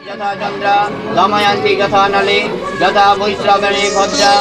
यथा चंद्र दमयन्ति यथा नले यथा वैश्रवणे भद्रा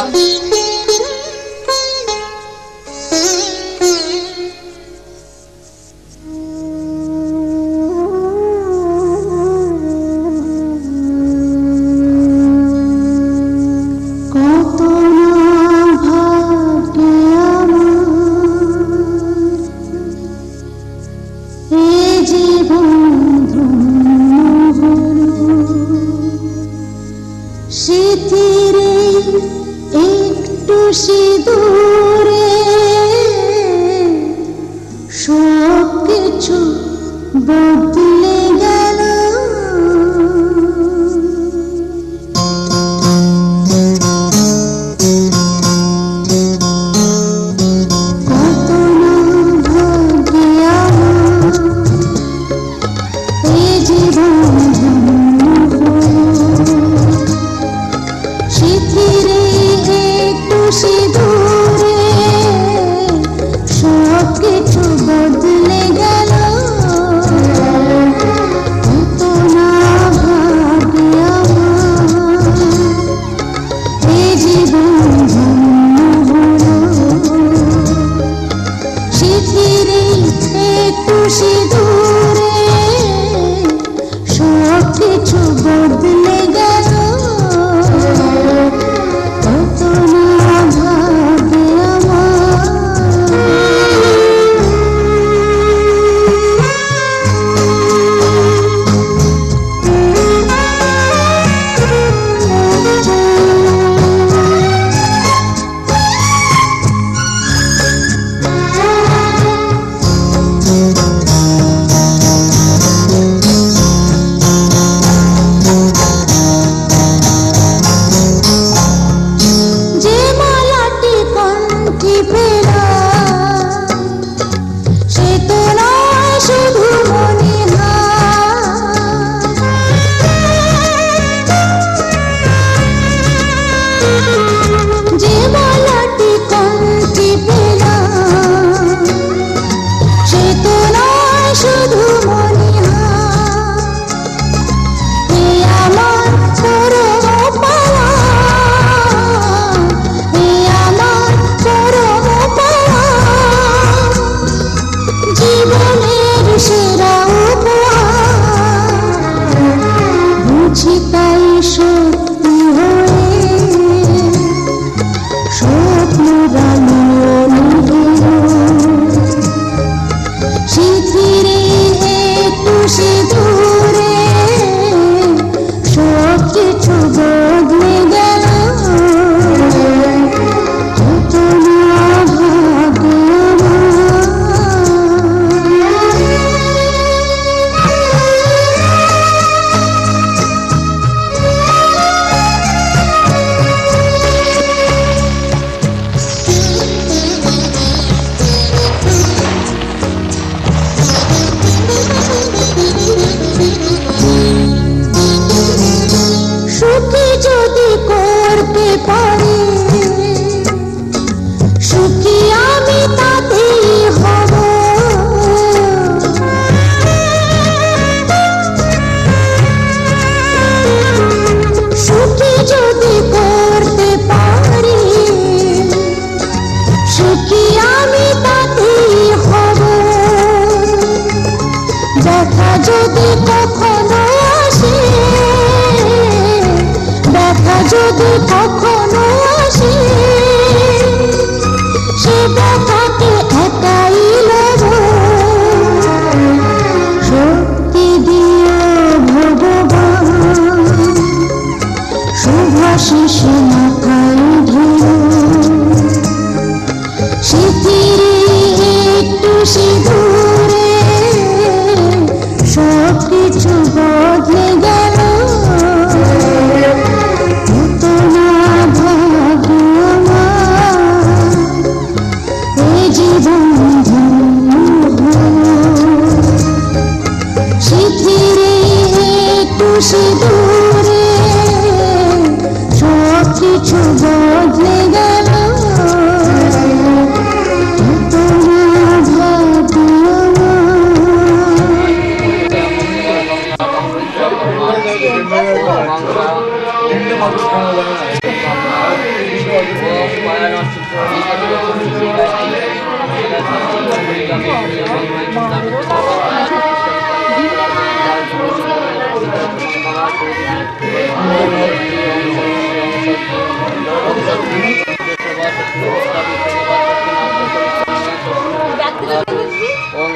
ओम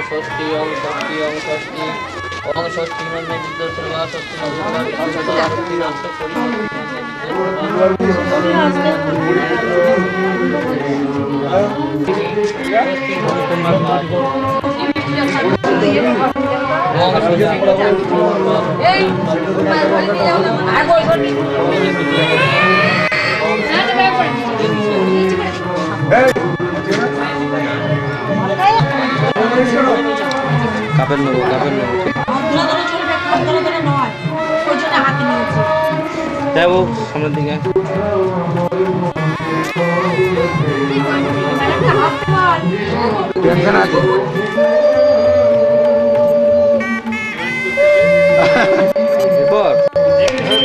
स्वस्ति ओम स्वस्ति ओम स्वस्ति ओम स्वस्ति नन्मे विद्या सर्वा स्वस्ति কাপের নেবো যাবো সামনের দিকে। টেনশন আছে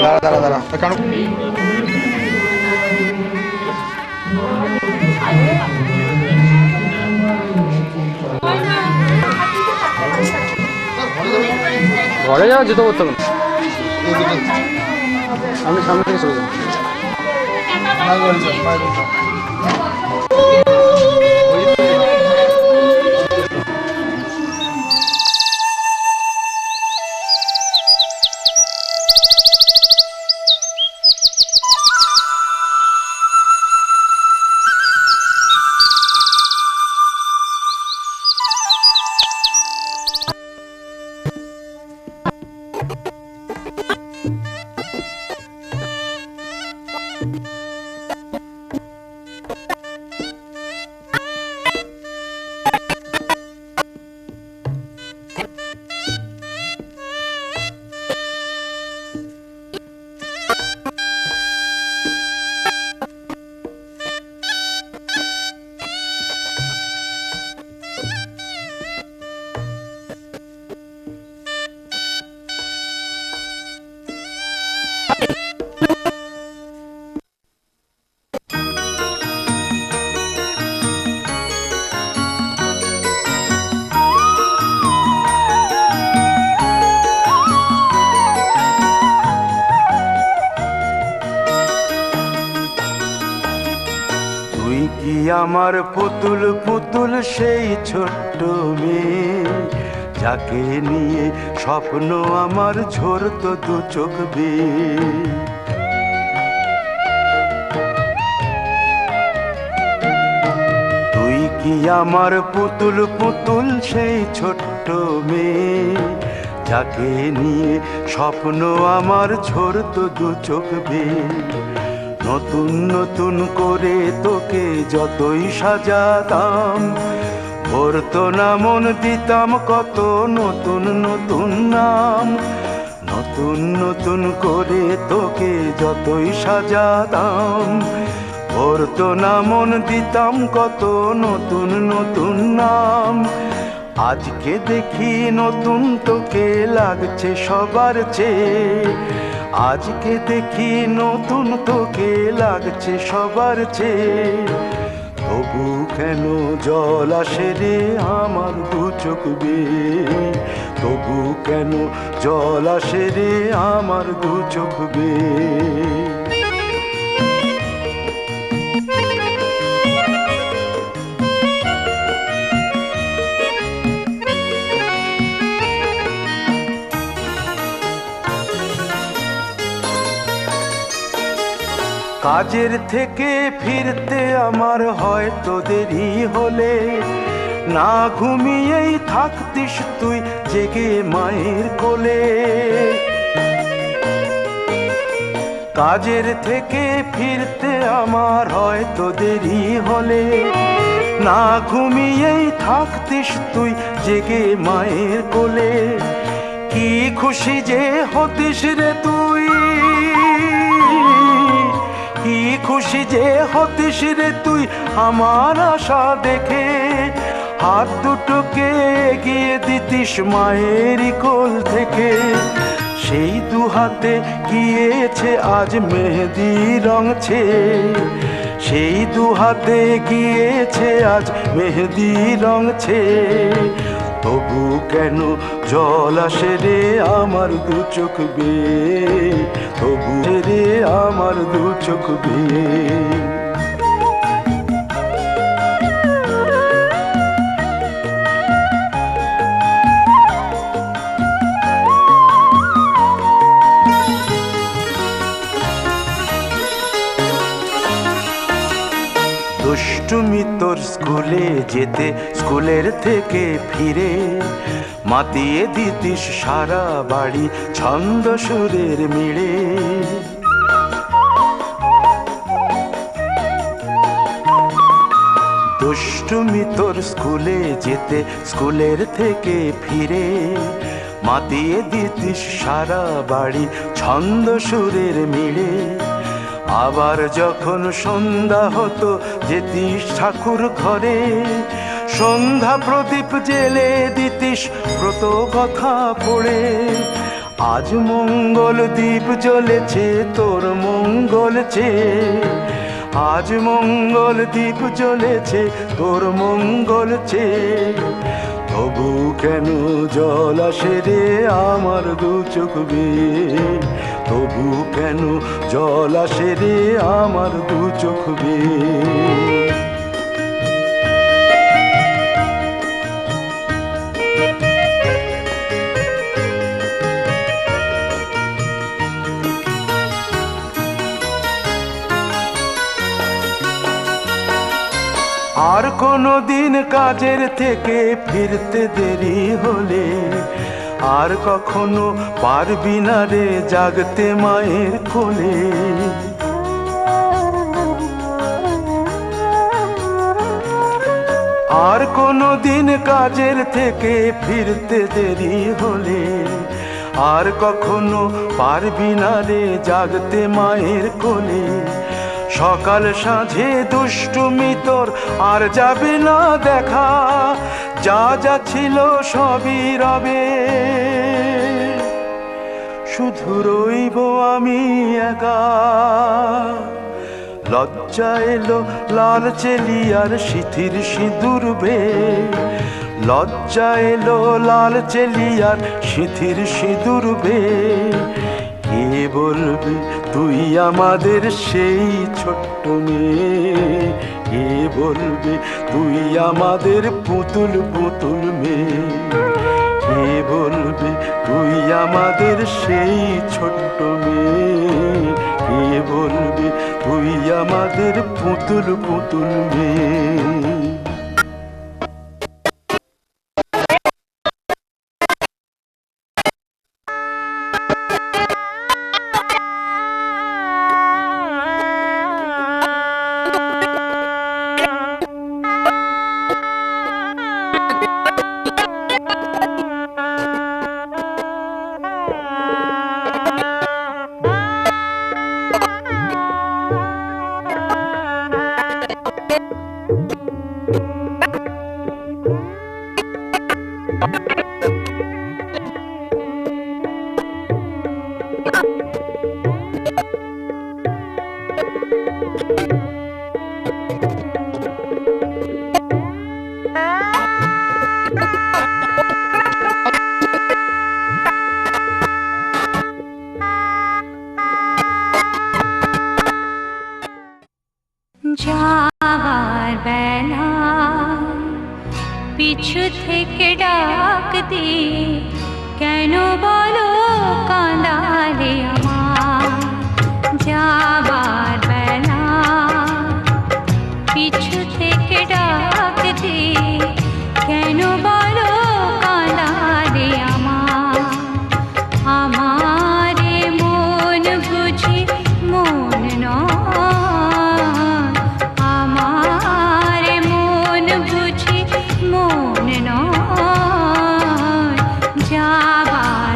দাঁড়া দাঁড়া কেন ঘরে যাওয়া যেতে করতে হবে আমি সামনে থেকে চলে যাবো। আমার পুতুল পুতুল সেই ছোট্ট মেয়ে যাকে নিয়ে স্বপ্ন আমার ঝরতো দু চোখ বেয়ে। তুই কি আমার পুতুল পুতুল সেই ছোট্ট মেয়ে যাকে নিয়ে স্বপ্ন আমার ঝরতো দু চোখ বেয়ে। নতুন নতুন করে তোকে যতই সাজাতাম ভরতো না মন দিতাম কত নতুন নতুন নাম। নতুন নতুন করে তোকে যতই সাজাতাম ভরতো না মন দিতাম কত নতুন নতুন নাম। আজকে দেখি নতুন তোকে লাগছে সবার চেয়ে, আজকে দেখি নতুন তোকে লাগছে সবার চেয়ে। তবু কেন জল আসে রে আমার দু চোখ বেয়ে, তবু কেন জল আসে রে আমার দু চোখ বেয়ে। কাজের থেকে ফিরতে আমার হয়তো দেরি হলে না ঘুমিয়েই থাকতিস তুই জেগে মায়ের কোলে। কাজের থেকে ফিরতে আমার হয়তো দেরি হলে না ঘুমিয়েই থাকতিস তুই জেগে মায়ের কোলে। কি খুশি যে হতিস রে তুই, কি খুশি যে হতিস রে তুই আমার আশা দেখে। হাত দুটোকে এগিয়ে দিতিস মায়েরই কোল থেকে, সেই দুহাতে গিয়েছে আজ মেহেদি রঙছে, সেই দুহাতে গিয়েছে আজ মেহেদি রঙছে। তবু কেন জল আসে রে আমার দু চোখ বেয়ে, তবু রে আমার দু চোখ বেয়ে। দুষ্টুমি তোর স্কুলে যেতে, স্কুলের থেকে ফিরে মাতিয়ে দিতিস সারা বাড়ি ছন্দ সুরের মিড়ে। দুষ্টুমি তোর স্কুলে যেতে, স্কুলের থেকে ফিরে মাতিয়ে দিতিস সারা বাড়ি ছন্দ সুরের মিড়ে। আবার যখন সন্ধ্যা হতো যেতিস ঠাকুর ঘরে, সন্ধ্যা প্রদীপ জেলে দিতিস ব্রত কথা পড়ে। আজ মঙ্গল দ্বীপ জ্বলেছে তোর মঙ্গল চেয়ে, আজ মঙ্গল দ্বীপ জ্বলেছে তোর মঙ্গল চেয়ে। তবু কেন জল আসে রে আমার দু চোখ বেয়ে, তবু কেন জল আসে রে আমার দু চোখ বেয়ে। আর কোনো দিন কাজের থেকে ফিরতে দেরি হলে, আর কখনো পারবি না রে জাগতে মায়ের কোলে। আর কোনো দিন কাজের থেকে ফিরতে দেরি হলে, আর কখনো পারবি না রে জাগতে মায়ের কোলে। সকাল সাঁঝে দুষ্টুমি তোর আর যাবে না দেখা, যা যা ছিল সবই রবে। শুধু রইব আমি একা, লজ্জা এলো লাল চেলিয়ার সিথির সিঁদুর বে, লজ্জা এলো লাল চেলিয়ার সিথির সিঁদুর বে। কে বলবে তুই আমাদের সেই ছোট্ট মেয়ে, কে বলবে তুই আমাদের পুতুল পুতুল মেয়ে, কে বলবে তুই আমাদের সেই ছোট্ট মেয়ে, কে বলবে তুই আমাদের পুতুল পুতুল মেয়ে। যাবার বেলা পিছু থেকে ডাক দে, কেন বলো কাঁদালে আমার। যাবার বেলা পিছু থেকে ডাক দে, কেন বলো কাঁদালে আমার। আমারে মন বুঝি মন নয়, আমার মন বুঝি মন নয়। যাবার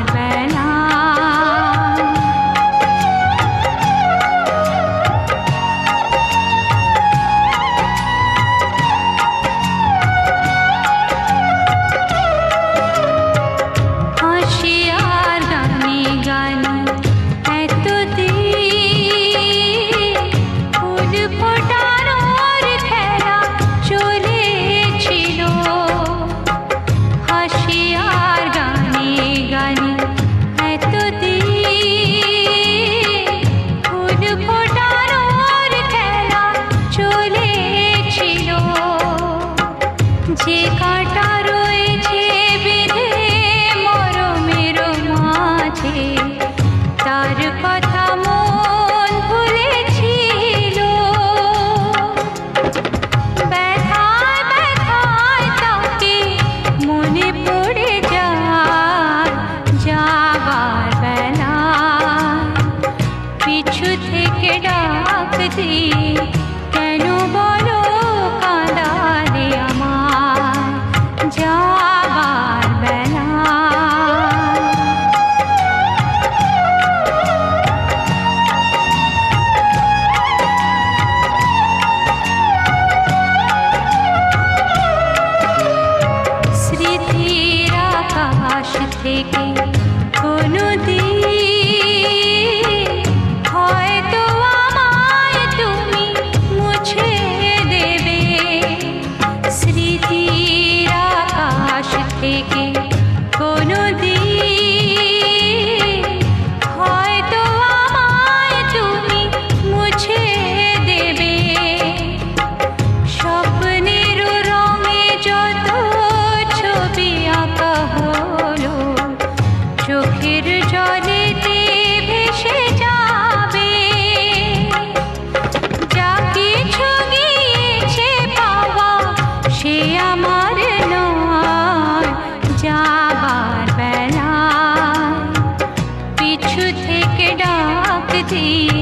ডাকতে